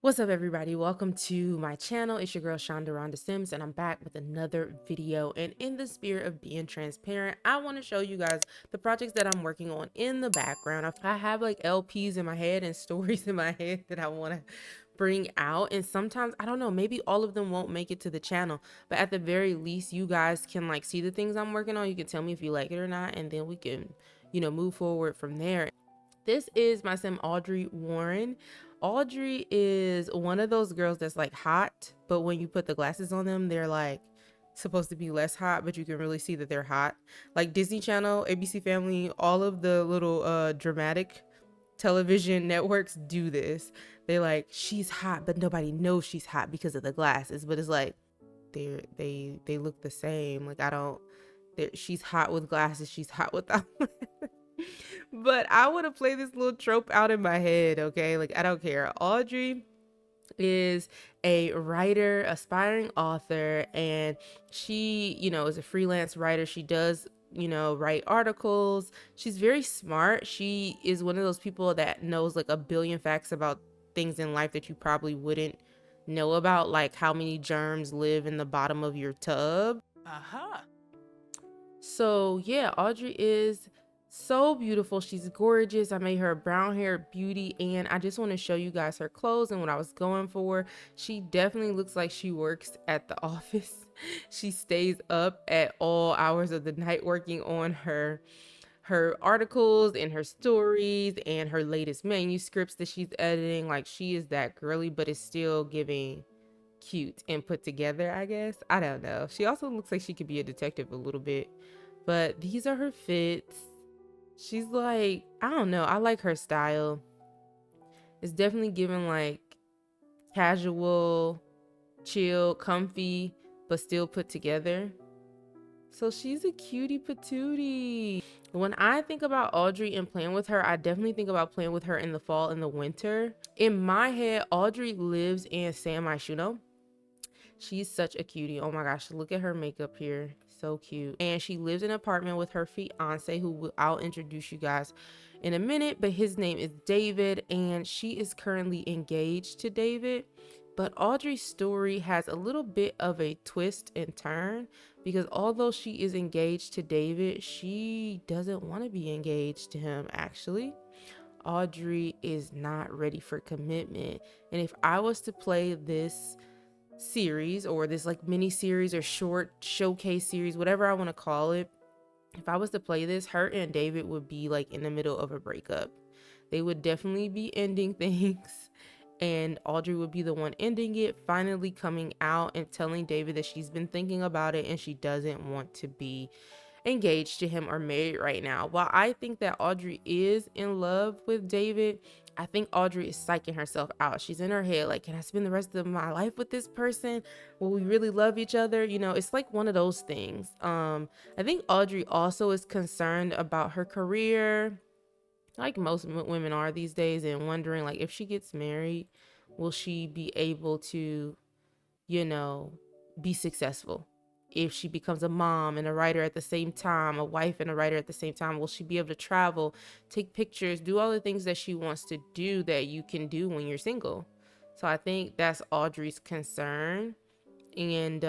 What's up, everybody? Welcome to my channel. It's your girl chandarondasims, and I'm back with another video. And in the spirit of being transparent, I want to show you guys the projects that I'm working on in the background. I have like LPs in my head and stories in my head that I want to bring out, and sometimes I don't know, maybe all of them won't make it to the channel, but at the very least you guys can like see the things I'm working on. You can tell me if you like it or not, and then we can move forward from there. This is my sim Audrey Warren. Audrey is one of those girls that's like hot, but when you put the glasses on them, they're like supposed to be less hot, but you can really see that they're hot. Like Disney Channel, ABC Family, all of the little dramatic television networks do this. They like, she's hot, but nobody knows she's hot because of the glasses. But it's like they look the same. Like she's hot with glasses, she's hot without. But I want to play this little trope out in my head, okay? Like, I don't care. Audrey is a writer, aspiring author, and she, is a freelance writer. She does, write articles. She's very smart. She is one of those people that knows like a billion facts about things in life that you probably wouldn't know about, like how many germs live in the bottom of your tub. So yeah, Audrey is so beautiful. She's gorgeous. I made her a brown hair beauty, and I just want to show you guys her clothes and what I was going for. She definitely looks like she works at the office. She stays up at all hours of the night working on her articles and her stories and her latest manuscripts that she's editing. Like, she is that girly, but it's still giving cute and put together, I guess. I don't know. She also looks like she could be a detective a little bit, but these are her fits. She's like, I don't know, I like her style. It's definitely giving like casual, chill, comfy, but still put together. So she's a cutie patootie. When I think about Audrey and playing with her, I definitely think about playing with her in the fall and the winter. In my head, Audrey lives in San Myshuno. She's such a cutie. Oh my gosh, look at her makeup here. So cute. And she lives in an apartment with her fiance, who I'll introduce you guys in a minute, but his name is David, and she is currently engaged to David. But Audrey's story has a little bit of a twist and turn, because although she is engaged to David, she doesn't want to be engaged to him, actually. Audrey is not ready for commitment. And if I was to play this series, or this like mini series or short showcase series, whatever I want to call it, if I was to play this, her and David would be like in the middle of a breakup. They would definitely be ending things, and Audrey would be the one ending it, finally coming out and telling David that she's been thinking about it and she doesn't want to be engaged to him or married right now. While I think that Audrey is in love with David, I think Audrey is psyching herself out. She's in her head like, can I spend the rest of my life with this person? Will we really love each other? It's like one of those things. I think Audrey also is concerned about her career, like most women are these days, and wondering like, if she gets married, will she be able to, be successful? If she becomes a mom and a writer at the same time, a wife and a writer at the same time, will she be able to travel, take pictures, do all the things that she wants to do that you can do when you're single? So I think that's Audrey's concern. And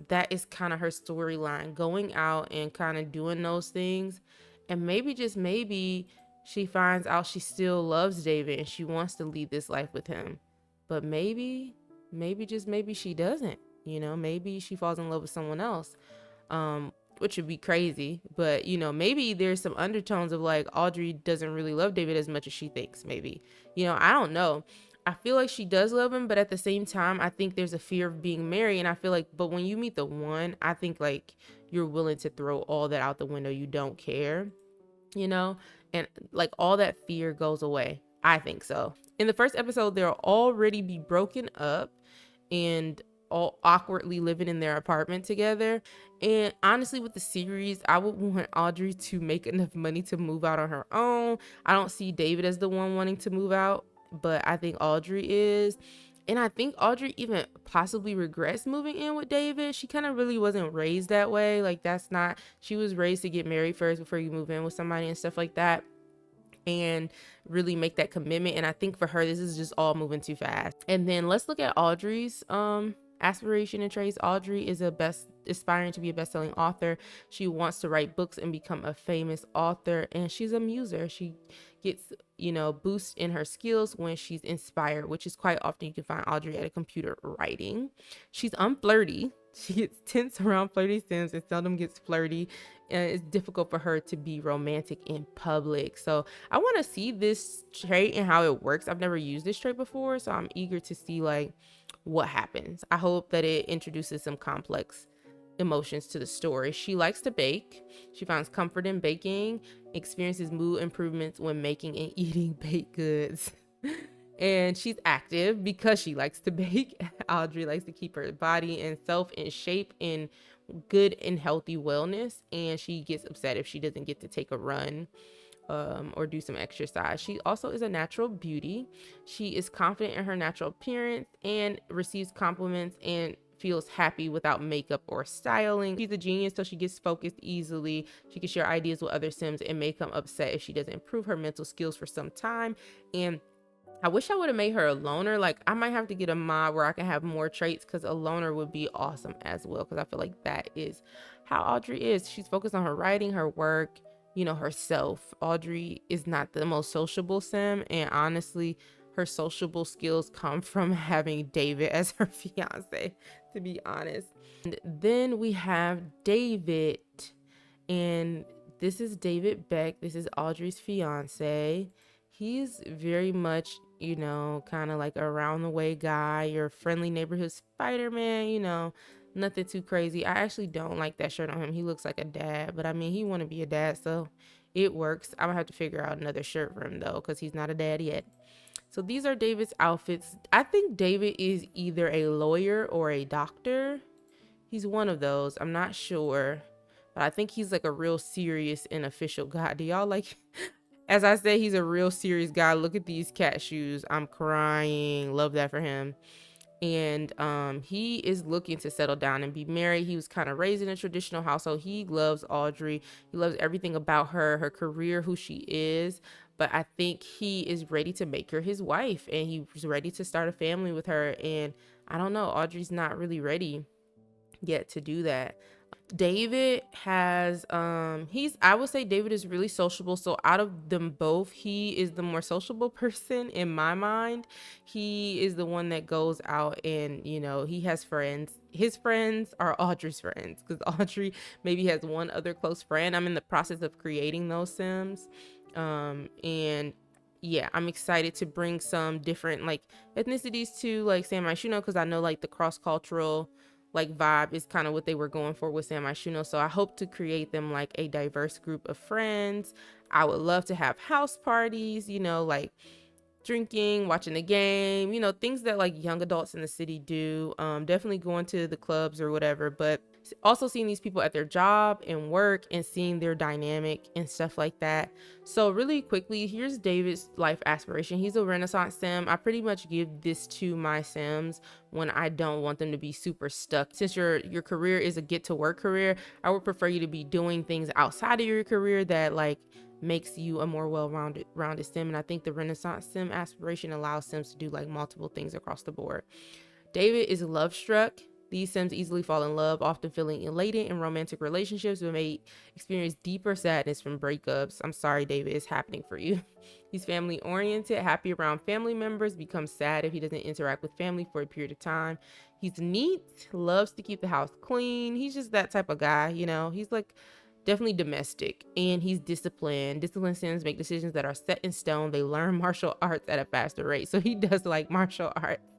that is kind of her storyline, going out and kind of doing those things. And maybe, just maybe, she finds out she still loves David and she wants to lead this life with him. But maybe, just maybe she doesn't. Maybe she falls in love with someone else, which would be crazy. But, maybe there's some undertones of like, Audrey doesn't really love David as much as she thinks, maybe. I don't know. I feel like she does love him, but at the same time, I think there's a fear of being married. And I feel like, but when you meet the one, I think like you're willing to throw all that out the window. You don't care, and like all that fear goes away. I think so. In the first episode, they'll already be broken up and all awkwardly living in their apartment together. And honestly, with the series, I would want Audrey to make enough money to move out on her own. I don't see David as the one wanting to move out, but I think Audrey is. And I think Audrey even possibly regrets moving in with David. She kind of really wasn't raised that way. Like, she was raised to get married first before you move in with somebody and stuff like that. and really make that commitment. And I think for her, this is just all moving too fast. And then let's look at Audrey's aspiration and traits. Audrey is aspiring to be a best-selling author. She wants to write books and become a famous author, and she's a muser. She gets, boosts in her skills when she's inspired, which is quite often you can find Audrey at a computer writing. She's unflirty. She gets tense around flirty sims and seldom gets flirty, and it's difficult for her to be romantic in public. So I want to see this trait and how it works. I've never used this trait before, so I'm eager to see like what happens. I hope that it introduces some complex emotions to the story. She likes to bake. She finds comfort in baking, experiences mood improvements when making and eating baked goods. And she's active because she likes to bake. Audrey likes to keep her body and self in shape in good and healthy wellness, and she gets upset if she doesn't get to take a run or do some exercise. She also is a natural beauty. She is confident in her natural appearance and receives compliments and feels happy without makeup or styling. She's a genius, so she gets focused easily. She can share ideas with other sims and may become upset if she doesn't improve her mental skills for some time. And I wish I would have made her a loner. Like, I might have to get a mod where I can have more traits, because a loner would be awesome as well, because I feel like that is how Audrey is. She's focused on her writing, her work, herself. Audrey is not the most sociable sim, and honestly, her sociable skills come from having David as her fiance, to be honest. And then we have David, and this is David Beck. This is Audrey's fiance. He's very much, kind of like a around the way guy, your friendly neighborhood Spider-Man, nothing too crazy. I actually don't like that shirt on him. He looks like a dad, but I mean, he want to be a dad, so it works. I'm gonna have to figure out another shirt for him though, because he's not a dad yet. So these are David's outfits. I think David is either a lawyer or a doctor. He's one of those. I'm not sure, but I think he's like a real serious and official guy. Do y'all like, as I said, he's a real serious guy. Look at these cat shoes. I'm crying. Love that for him. And he is looking to settle down and be married. He was kind of raised in a traditional household. He loves Audrey. He loves everything about her, her career, who she is. But I think he is ready to make her his wife, and he's ready to start a family with her. And I don't know, Audrey's not really ready yet to do that. David has I would say David is really sociable. So out of them both, he is the more sociable person in my mind. He is the one that goes out and, he has friends. His friends are Audrey's friends, because Audrey maybe has one other close friend. I'm in the process of creating those sims. And yeah, I'm excited to bring some different like ethnicities to like San Myshuno, because I know like the cross-cultural like vibe is kind of what they were going for with San Myshuno. So I hope to create them like a diverse group of friends. I would love to have house parties, like drinking, watching the game, things that like young adults in the city do. Definitely going to the clubs or whatever, but also seeing these people at their job and work and seeing their dynamic and stuff like that. So really quickly, here's David's life aspiration. He's a Renaissance sim. I pretty much give this to my sims when I don't want them to be super stuck. Since your career is a get to work career, I would prefer you to be doing things outside of your career that like makes you a more well-rounded sim. And I think the Renaissance sim aspiration allows sims to do like multiple things across the board. David is love struck. These sims easily fall in love, often feeling elated in romantic relationships, but may experience deeper sadness from breakups. I'm sorry, David, it's happening for you. He's family oriented, happy around family members, becomes sad if he doesn't interact with family for a period of time. He's neat, loves to keep the house clean. He's just that type of guy, he's like definitely domestic, and he's disciplined. Disciplined sims make decisions that are set in stone. They learn martial arts at a faster rate. So he does like martial arts.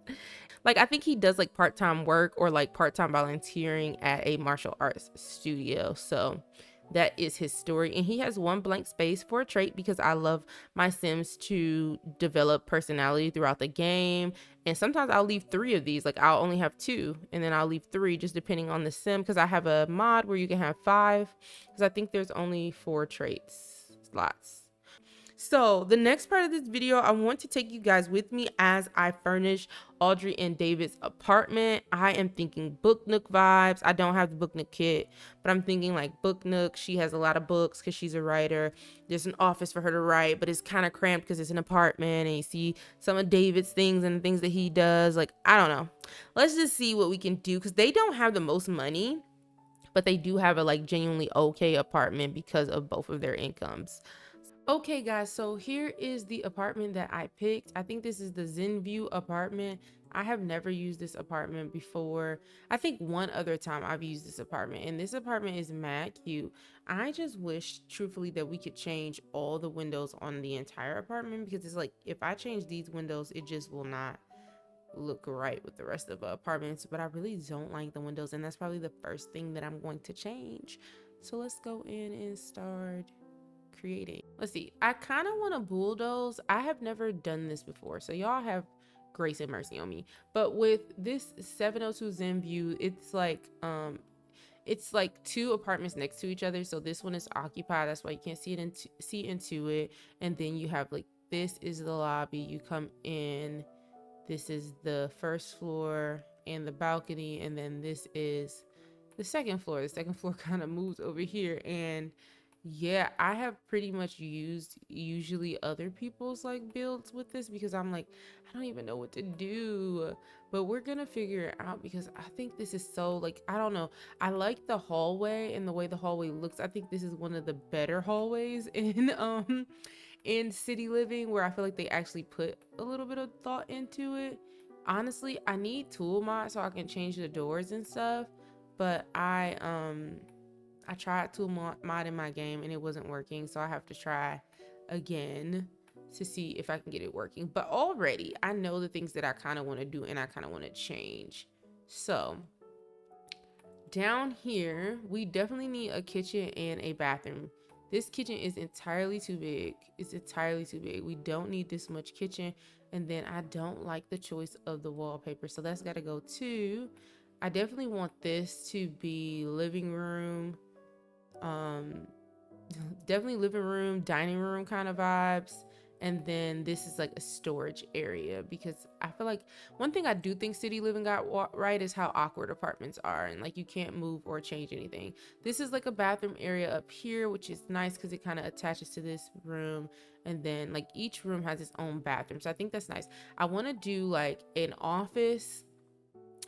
Like, I think he does like part-time work or like part-time volunteering at a martial arts studio. So that is his story. And he has one blank space for a trait, because I love my sims to develop personality throughout the game. And sometimes I'll leave 3 of these. Like, I'll only have 2, and then I'll leave 3 just depending on the sim, because I have a mod where you can have 5, because I think there's only 4 traits slots. So the next part of this video, I want to take you guys with me as I furnish Audrey and David's apartment. I am thinking Book Nook vibes. I don't have the Book Nook kit, but I'm thinking like Book Nook. She has a lot of books because she's a writer. There's an office for her to write, but it's kind of cramped because it's an apartment, and you see some of David's things and the things that he does. Like, I don't know. Let's just see what we can do, because they don't have the most money, but they do have a like genuinely okay apartment because of both of their incomes. Okay guys, so here is the apartment that I picked. I think this is the Zen View apartment. I have never used this apartment before. I think one other time I've used this apartment, and this apartment is mad cute. I just wish truthfully that we could change all the windows on the entire apartment, because it's like if I change these windows, it just will not look right with the rest of the apartments. But I really don't like the windows, and that's probably the first thing that I'm going to change. So let's go in and start creating. Let's see. I kind of want to bulldoze. I have never done this before, so y'all have grace and mercy on me. But with this 702 Zen View, it's like two apartments next to each other. So this one is occupied. That's why you can't see into it. And then you have like, this is the lobby. You come in. This is the first floor and the balcony, and then this is the second floor. The second floor kind of moves over here, and yeah, I have pretty much used usually other people's like builds with this, because I'm like, I don't even know what to do. But we're gonna figure it out, because I think this is so like, I don't know. I like the hallway and the way the hallway looks. I think this is one of the better hallways in city living, where I feel like they actually put a little bit of thought into it. Honestly, I need tool mod so I can change the doors and stuff, but I tried tool mod in my game and it wasn't working, so I have to try again to see if I can get it working. But already I know the things that I kind of want to do and I kind of want to change. So down here, we definitely need a kitchen and a bathroom. This kitchen is entirely too big. It's entirely too big. We don't need this much kitchen. And then I don't like the choice of the wallpaper, so that's got to go too. I definitely want this to be living room, um definitely living room, dining room kind of vibes. And then this is like a storage area, because I feel like one thing I do think city living got right is how awkward apartments are, and like you can't move or change anything. This is like a bathroom area up here, which is nice because it kind of attaches to this room, and then like each room has its own bathroom, so I think that's nice. I want to do like an office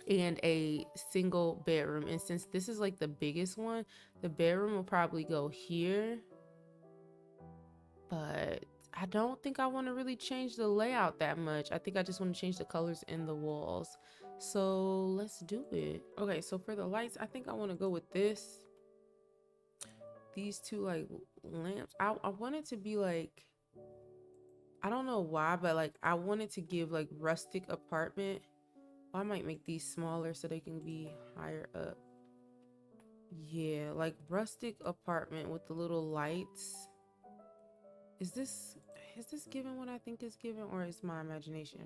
and a single bedroom, and since this is like the biggest one, the bedroom will probably go here. But I don't think I want to really change the layout that much. I think I just want to change the colors in the walls. So let's do it. Okay, so for the lights, I think I want to go with these two like lamps. I want it to be like, I don't know why, but like I wanted to give like rustic apartment. I might make these smaller so they can be higher up. Yeah, like rustic apartment with the little lights. Is this given what I think is given, or is my imagination?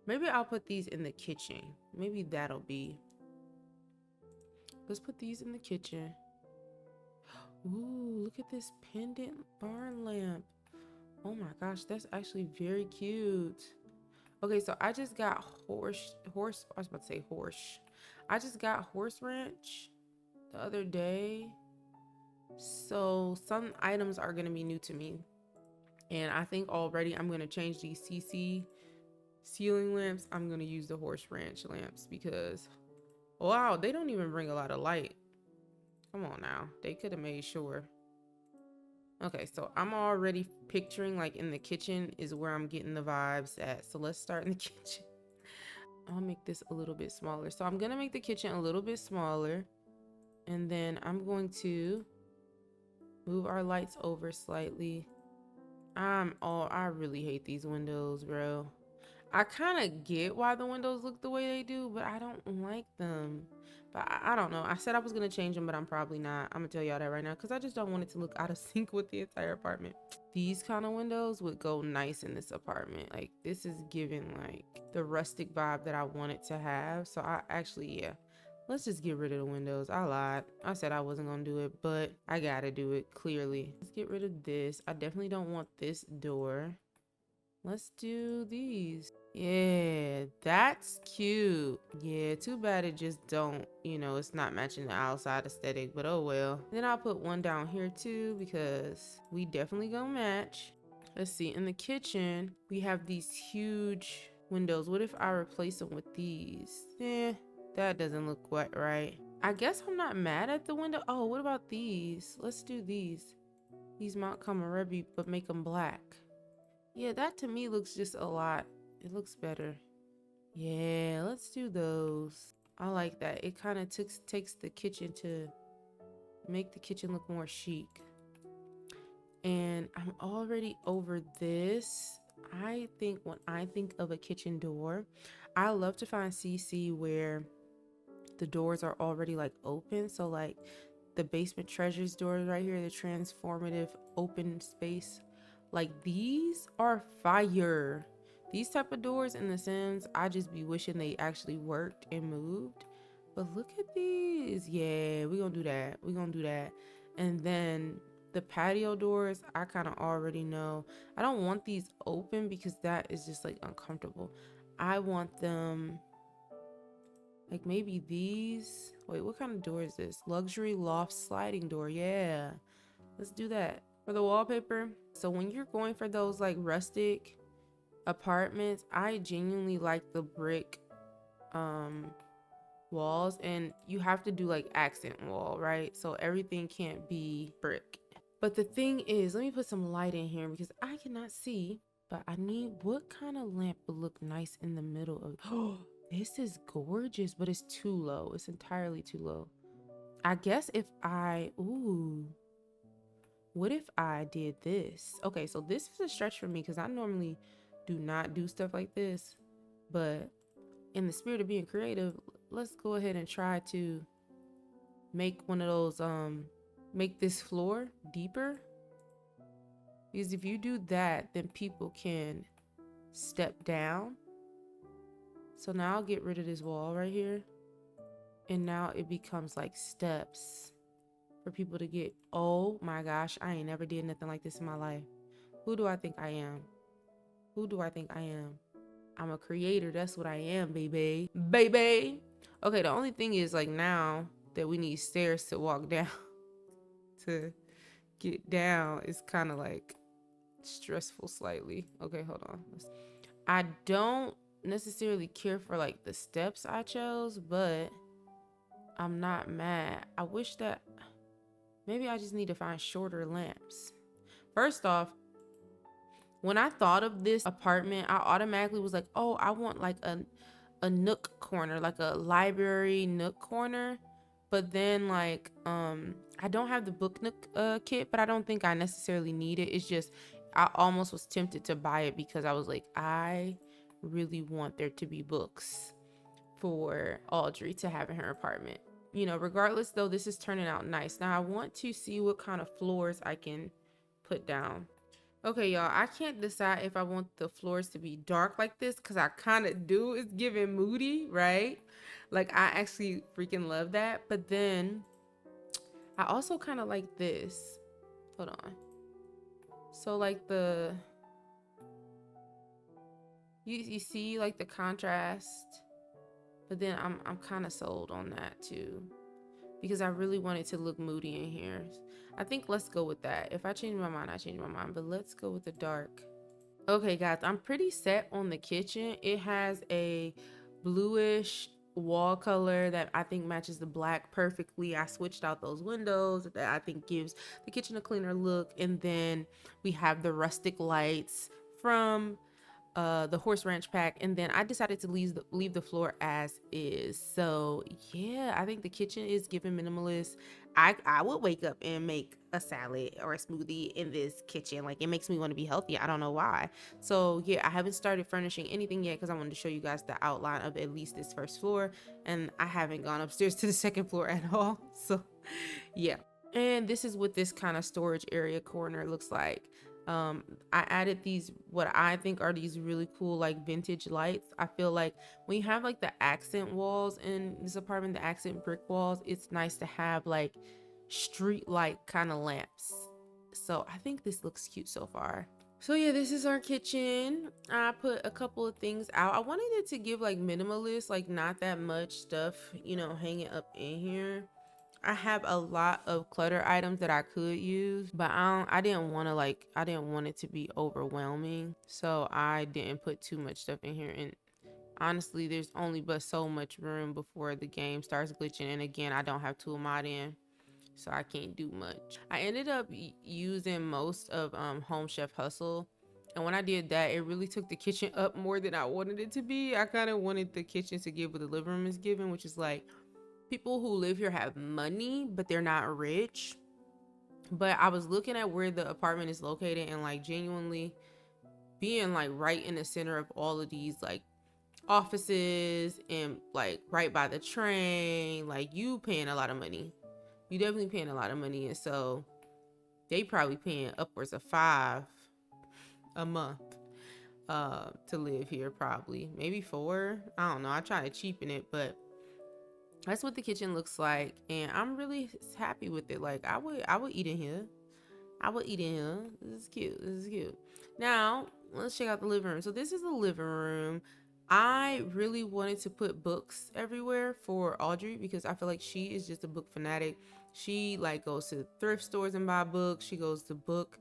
Maybe I'll put these in the kitchen. Maybe that'll be. Let's put these in the kitchen. Ooh, look at this pendant barn lamp. Oh my gosh, that's actually very cute. Okay, so I just got I was about to say horse. I just got horse ranch the other day. So some items are gonna be new to me. And I think already I'm gonna change these CC ceiling lamps. I'm gonna use the horse ranch lamps, because wow, they don't even bring a lot of light. Come on now, they could have made sure. Okay, so I'm already picturing like in the kitchen is where I'm getting the vibes at. So let's start in the kitchen. I'll make this a little bit smaller. So I'm gonna make the kitchen a little bit smaller, and then I'm going to move our lights over slightly. I really hate these windows, bro. I kind of get why the windows look the way they do, but I don't like them. But I don't know. I said I was going to change them, but I'm probably not. I'm going to tell y'all that right now, because I just don't want it to look out of sync with the entire apartment. These kind of windows would go nice in this apartment. Like, this is giving, like, the rustic vibe that I want it to have. So, I actually, yeah. Let's just get rid of the windows. I lied. I said I wasn't gonna do it, but I gotta do it clearly. Let's get rid of this. I definitely don't want this door. Let's do these. Yeah, that's cute. Yeah, too bad it just don't, you know, it's not matching the outside aesthetic, but oh well. Then I'll put one down here too because we definitely gonna match. Let's see, in the kitchen, we have these huge windows. What if I replace them with these? That doesn't look quite right. I guess I'm not mad at the window. Oh, what about these? Let's do these. These Mount Kamarebi, but make them black. Yeah, that to me looks just a lot. It looks better. Yeah, let's do those. I like that. It kind of takes the kitchen to make the kitchen look more chic. And I'm already over this. I think when I think of a kitchen door, I love to find CC where the doors are already like open. So like the basement treasures doors right here, the transformative open space. Like these are fire. These type of doors in The Sims, I just be wishing they actually worked and moved. But look at these. Yeah, we're gonna do that. We're gonna do that. And then the patio doors, I kind of already know. I don't want these open because that is just like uncomfortable. I want them like maybe these. Wait, what kind of door is this? Luxury loft sliding door. Yeah, let's do that. For the wallpaper, so when you're going for those like rustic apartments, I genuinely like the brick walls, and you have to do like accent wall, right? So everything can't be brick. But the thing is, let me put some light in here because I cannot see, but I need, what kind of lamp would look nice in the middle of, oh, this is gorgeous, but it's too low. It's entirely too low. I guess if I, ooh, what if I did this? Okay, so this is a stretch for me because I normally do not do stuff like this, but in the spirit of being creative, let's go ahead and try to make one of those, make this floor deeper. Because if you do that, then people can step down. So now I'll get rid of this wall right here. And now it becomes like steps for people to get, oh my gosh, I ain't never did nothing like this in my life. Who do I think I am? Who do I think I am? I'm a creator. That's what I am, baby. Baby. Okay, the only thing is like now that we need stairs to walk down to get down, it's kind of like stressful slightly. Okay, hold on. I don't necessarily care for like the steps I chose, but I'm not mad. I wish that maybe I just need to find shorter lamps. First off, when I thought of this apartment, I automatically was like, oh, I want like a nook corner, like a library nook corner. But then like, I don't have the book nook kit, but I don't think I necessarily need it. It's just, I almost was tempted to buy it because I was like, I really want there to be books for Audrey to have in her apartment. You know, regardless though, this is turning out nice. Now I want to see what kind of floors I can put down. Okay, y'all, I can't decide if I want the floors to be dark like this because I kind of do. It's giving moody, right? Like I actually freaking love that. But then I also kind of like this. Hold on. So like you see like the contrast, but then I'm kind of sold on that too because I really want it to look moody in here. I think let's go with that. If I change my mind, I change my mind, but let's go with the dark. Okay guys, I'm pretty set on the kitchen. It has a bluish wall color that I think matches the black perfectly. I switched out those windows that I think gives the kitchen a cleaner look, and then we have the rustic lights from the horse ranch pack, and then I decided to leave the floor as is. So yeah, I think the kitchen is giving minimalist. I would wake up and make a salad or a smoothie in this kitchen. Like it makes me want to be healthy. I don't know why. So yeah, I haven't started furnishing anything yet because I wanted to show you guys the outline of at least this first floor, and I haven't gone upstairs to the second floor at all. So yeah, and this is what this kind of storage area corner looks like. I added these, what I think are these really cool like vintage lights. I feel like when you have like the accent walls in this apartment, the accent brick walls, it's nice to have like street light kind of lamps. So I think this looks cute so far. So yeah, this is our kitchen. I put a couple of things out. I wanted it to give like minimalist, like not that much stuff, you know, hanging up in here. I have a lot of clutter items that I could use, but I didn't want to I didn't want it to be overwhelming. So I didn't put too much stuff in here. And honestly, there's only but so much room before the game starts glitching. And again, I don't have tool mod in, so I can't do much. I ended up using most of Home Chef Hustle. And when I did that, it really took the kitchen up more than I wanted it to be. I kind of wanted the kitchen to give what the living room is giving, which is like, people who live here have money, but they're not rich. But I was looking at where the apartment is located and like genuinely being like right in the center of all of these like offices and like right by the train, like you paying a lot of money. You definitely paying a lot of money. And so they probably paying upwards of $5 a month to live here, probably maybe 4. I don't know. I try to cheapen it, but that's what the kitchen looks like, and I'm really happy with it. Like I would eat in here. I would eat in here. This is cute. This is cute. Now let's check out the living room. So this is the living room. I really wanted to put books everywhere for Audrey because I feel like she is just a book fanatic. She like goes to thrift stores and buy books. She goes to book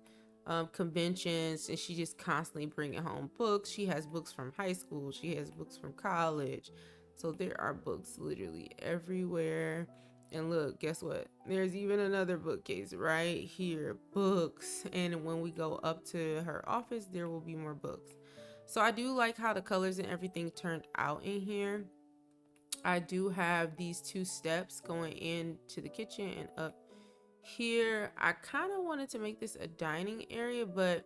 conventions, and she just constantly bringing home books. She has books from high school. She has books from college. So there are books literally everywhere. And look, guess what? There's even another bookcase right here. Books. And when we go up to her office, there will be more books. So I do like how the colors and everything turned out in here. I do have these 2 steps going into the kitchen and up here. I kind of wanted to make this a dining area, but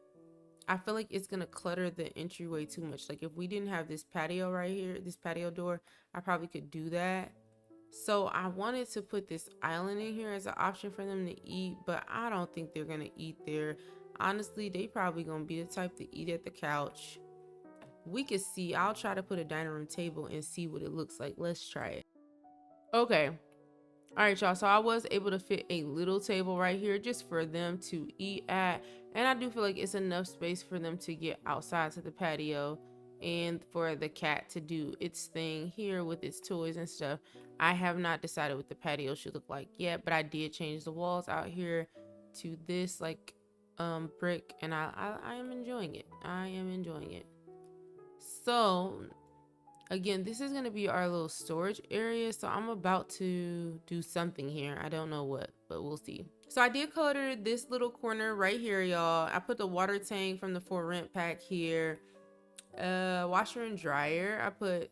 I feel like it's gonna clutter the entryway too much. Like if we didn't have this patio right here, this patio door, I probably could do that. So I wanted to put this island in here as an option for them to eat, but I don't think they're gonna eat there. Honestly, they probably gonna be the type to eat at the couch. We could see. I'll try to put a dining room table and see what it looks like. Let's try it. Okay. All right, y'all. So I was able to fit a little table right here just for them to eat at. And I do feel like it's enough space for them to get outside to the patio and for the cat to do its thing here with its toys and stuff. I have not decided what the patio should look like yet, but I did change the walls out here to this like brick, and I am enjoying it. I am enjoying it. So again, this is going to be our little storage area. So I'm about to do something here. I don't know what, but we'll see. So I did color this little corner right here, y'all. I put the water tank from the For Rent pack here. Washer and dryer. I put,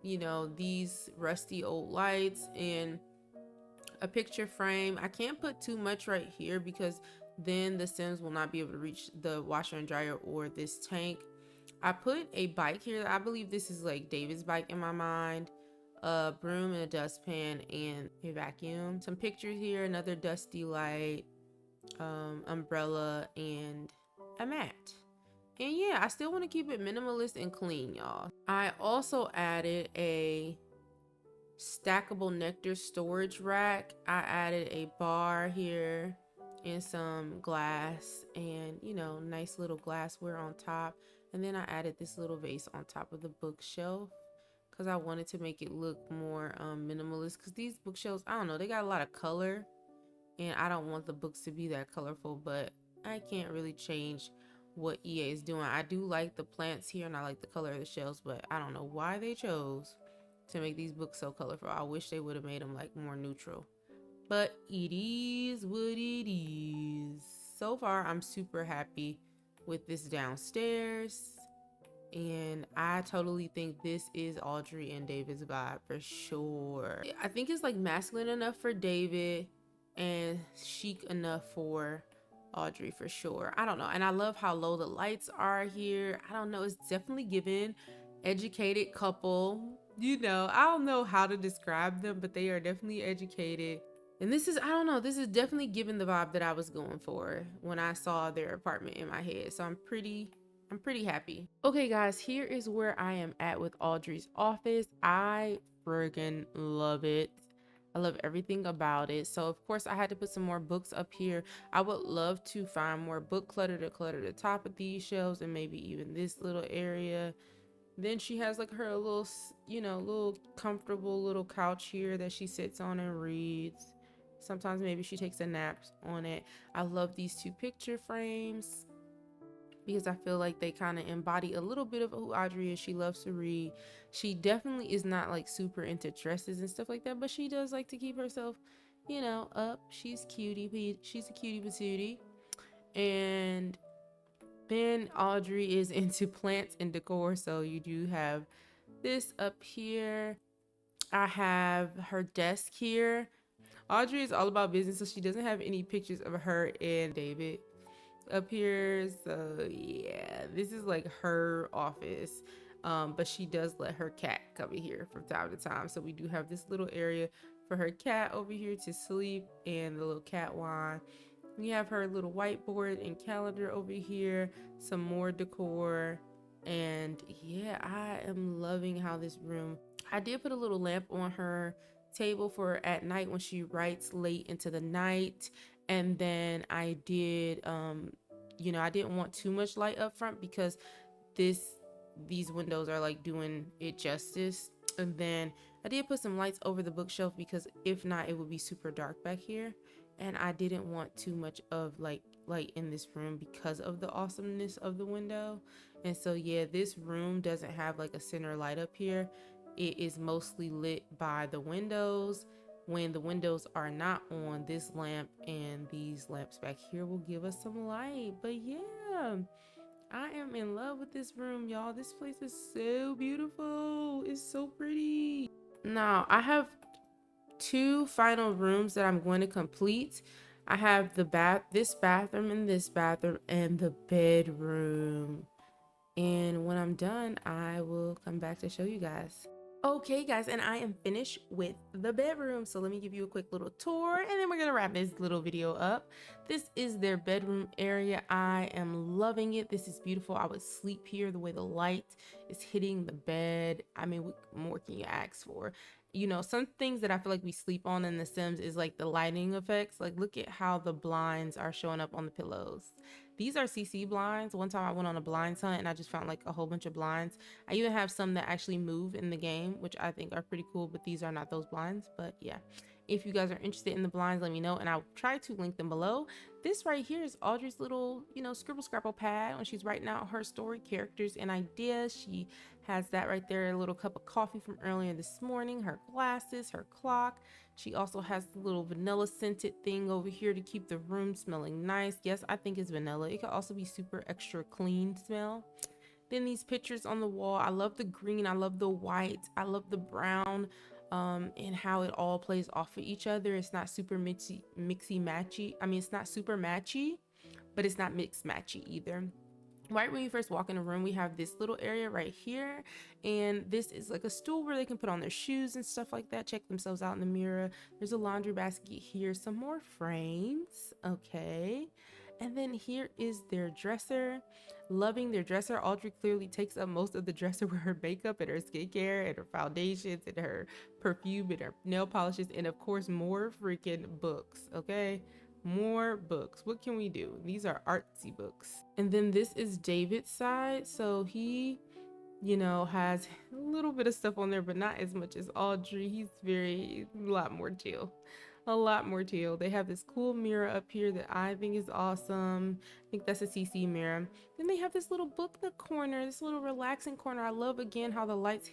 you know, these rusty old lights and a picture frame. I can't put too much right here because then the Sims will not be able to reach the washer and dryer or this tank. I put a bike here. I believe this is like David's bike in my mind. A broom and a dustpan and a vacuum. Some pictures here, another dusty light, umbrella, and a mat. And yeah, I still want to keep it minimalist and clean, y'all. I also added a stackable nectar storage rack. I added a bar here and some glass and, you know, nice little glassware on top. And then I added this little vase on top of the bookshelf because I wanted to make it look more minimalist, because these bookshelves, I don't know, they got a lot of color and I don't want the books to be that colorful, but I can't really change what EA is doing. I do like the plants here and I like the color of the shelves, but I don't know why they chose to make these books so colorful. I wish they would have made them like more neutral, but it is what it is. So far, I'm super happy with this downstairs, and I totally think this is Audrey and David's vibe for sure. I think it's like masculine enough for David and chic enough for Audrey for sure. I don't know. And I love how low the lights are here. I don't know, it's definitely given educated couple. You know, I don't know how to describe them, but they are definitely educated. And this is, I don't know, this is definitely giving the vibe that I was going for when I saw their apartment in my head. So I'm pretty happy. Okay guys, here is where I am at with Audrey's office. I friggin' love it. I love everything about it. So of course I had to put some more books up here. I would love to find more book clutter to clutter the top of these shelves and maybe even this little area. Then she has like her little, you know, little comfortable little couch here that she sits on and reads. Sometimes maybe she takes a nap on it. I love these two picture frames because I feel like they kind of embody a little bit of who Audrey is. She loves to read. She definitely is not like super into dresses and stuff like that, but she does like to keep herself, you know, up. She's cutie. She's a cutie patootie. And then Audrey is into plants and decor. So you do have this up here. I have her desk here. Audrey is all about business, so she doesn't have any pictures of her and David up here. So yeah, this is like her office. But she does let her cat come in here from time to time. So we do have this little area for her cat over here to sleep and the little cat wine. We have her little whiteboard and calendar over here, some more decor. And yeah, I am loving how this room, I did put a little lamp on her table for at night when she writes late into the night. And then I did, you know, I didn't want too much light up front because these windows are like doing it justice. And then I did put some lights over the bookshelf because if not, it would be super dark back here. And I didn't want too much of like light in this room because of the awesomeness of the window. And so yeah, this room doesn't have like a center light up here. It is mostly lit by the windows. When the windows are not on, this lamp and these lamps back here will give us some light. But yeah, I am in love with this room, y'all. This place is so beautiful. It's so pretty. Now I have two final rooms that I'm going to complete. I have this bathroom and this bathroom and the bedroom. And when I'm done, I will come back to show you guys. Okay guys, and I am finished with the bedroom. So let me give you a quick little tour and then we're gonna wrap this little video up. This is their bedroom area. I am loving it. This is beautiful. I would sleep here the way the light is hitting the bed. I mean, what more can you ask for? You know, some things that I feel like we sleep on in The Sims is like the lighting effects. Like look at how the blinds are showing up on the pillows. These are CC blinds. One time I went on a blinds hunt and I just found like a whole bunch of blinds. I even have some that actually move in the game, which I think are pretty cool, but these are not those blinds. But yeah, if you guys are interested in the blinds, let me know and I'll try to link them below. This right here is Audrey's little, you know, scribble scrabble pad when she's writing out her story, characters, and ideas. She has that right there, a little cup of coffee from earlier this morning, her glasses, her clock. She also has the little vanilla scented thing over here to keep the room smelling nice. Yes, I think it's vanilla. It could also be super extra clean smell. Then these pictures on the wall. I love the green. I love the white. I love the brown, and how it all plays off of each other. It's not super mixy matchy. I mean, it's not super matchy, but it's not mixed matchy either. Right when you first walk in the room, we have this little area right here, and this is like a stool where they can put on their shoes and stuff like that, check themselves out in the mirror. There's a laundry basket here, some more frames, okay, and then here is their dresser. Loving their dresser. Audrey clearly takes up most of the dresser with her makeup and her skincare and her foundations and her perfume and her nail polishes, and of course more freaking books, okay, more books. What can we do? These are artsy books. And then this is David's side. So he, you know, has a little bit of stuff on there, but not as much as Audrey. He's a lot more chill. A lot more chill. They have this cool mirror up here that I think is awesome. I think that's a CC mirror. Then they have this little book in the corner, this little relaxing corner. I love again how the lights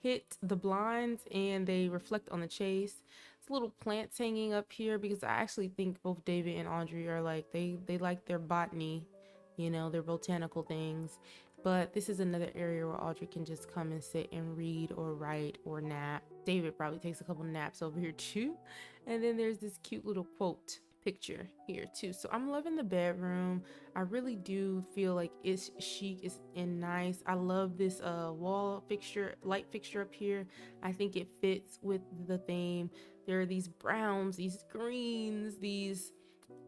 hit the blinds and they reflect on the chase. Little plants hanging up here because I actually think both David and Audrey are like they like their botany, you know, their botanical things. But this is another area where Audrey can just come and sit and read or write or nap. David probably takes a couple naps over here too. And then there's this cute little quote picture here too. So I'm loving the bedroom. I really do feel like it's chic, it's and nice. I love this wall fixture, light fixture up here. I think it fits with the theme. There are these browns, these greens, these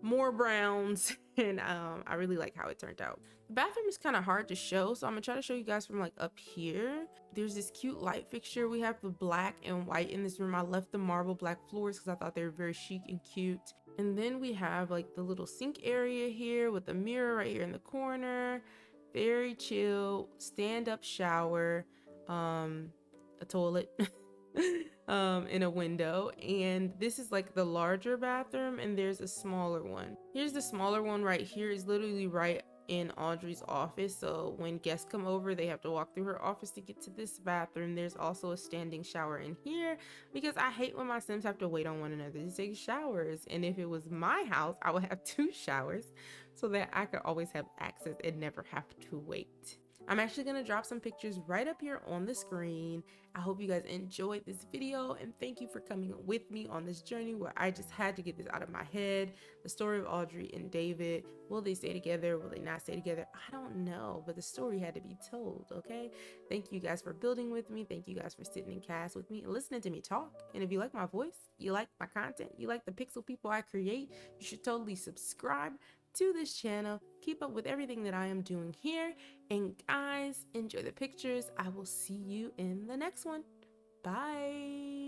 more browns, and I really like how it turned out. The bathroom is kind of hard to show, so I'm gonna try to show you guys from like up here. There's this cute light fixture. We have the black and white in this room. I left the marble black floors because I thought they were very chic and cute. And then we have like the little sink area here with a mirror right here in the corner. Very chill, stand-up shower, a toilet in a window. And this is like the larger bathroom, and there's a smaller one. Here's the smaller one right here. Is literally right in Audrey's office, so when guests come over they have to walk through her office to get to this bathroom. There's also a standing shower in here because I hate when my Sims have to wait on one another to take showers, and if it was my house I would have 2 showers so that I could always have access and never have to wait. I'm actually going to drop some pictures right up here on the screen. I hope you guys enjoyed this video, and thank you for coming with me on this journey where I just had to get this out of my head. The story of Audrey and David. Will they stay together? Will they not stay together? I don't know, but the story had to be told, okay? Thank you guys for building with me. Thank you guys for sitting in cast with me and listening to me talk. And if you like my voice, you like my content, you like the pixel people I create, you should totally subscribe to this channel. Keep up with everything that I am doing here, and guys, enjoy the pictures. I will see you in the next one. Bye.